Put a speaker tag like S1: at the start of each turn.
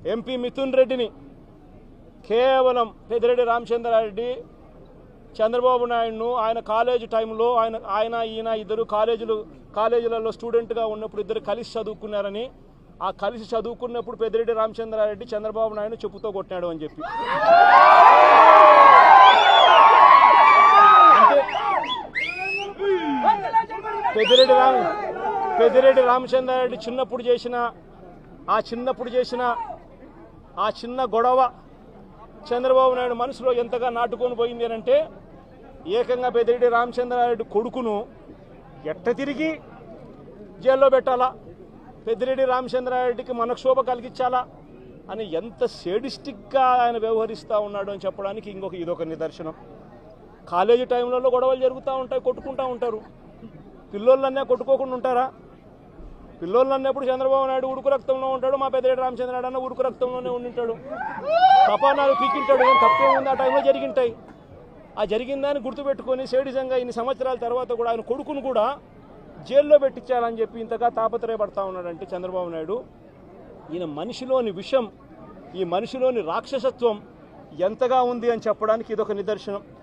S1: MP Mithun రెడ్డిని కేవలం పెద్దిరెడ్డి రామచంద్రారెడ్డి చంద్రబాబు నాయుడును ఆయన కాలేజీ టైంలో ఈయన ఇద్దరు కాలేజీలలో స్టూడెంట్గా ఉన్నప్పుడు ఇద్దరు కలిసి చదువుకున్నారని, ఆ కలిసి చదువుకున్నప్పుడు పెద్దిరెడ్డి రామచంద్రారెడ్డి చంద్రబాబు నాయుడు చెప్పుతో కొట్టినాడు అని చెప్పి పెద్దిరెడ్డి రామచంద్రారెడ్డి చిన్నప్పుడు చేసిన ఆ చిన్న గొడవ చంద్రబాబు నాయుడు మనసులో ఎంతగా నాటుకొని పోయింది అంటే ఏకంగా పెద్దిరెడ్డి రామచంద్రారెడ్డి కొడుకును ఎట్ట తిరిగి జైల్లో పెట్టాలా, పెద్దిరెడ్డి రామచంద్రారెడ్డికి మనక్షోభ కలిగించాలా అని ఎంత సేడిస్టిక్గా ఆయన వ్యవహరిస్తూ ఉన్నాడు అని చెప్పడానికి ఇదొక నిదర్శనం. కాలేజీ టైంలలో గొడవలు జరుగుతూ ఉంటాయి, కొట్టుకుంటూ ఉంటారు. పిల్లోళ్ళన్నీ కొట్టుకోకుండా ఉంటారా? పిల్లోళ్ళు అన్నప్పుడు చంద్రబాబు నాయుడు ఉడుకు రక్తంలో ఉంటాడు, మా పెద్దిరెడ్డి రామచంద్రరాడు అన్న ఉడుకు రక్తంలోనే ఉండింటాడు. తపానాలు పీకింటాడు, ఏం తప్పే ఉంది ఆ టైంలో జరిగింటాయి. ఆ జరిగిందని గుర్తుపెట్టుకొని సేడిజంగా ఇన్ని సంవత్సరాల తర్వాత కూడా ఆయన కొడుకును కూడా జైల్లో పెట్టించాలని చెప్పి ఇంతగా తాపత్రయపడతా ఉన్నాడంటే చంద్రబాబు నాయుడు, ఈయన మనిషిలోని విషం, ఈ మనిషిలోని రాక్షసత్వం ఎంతగా ఉంది అని చెప్పడానికి ఇదొక నిదర్శనం.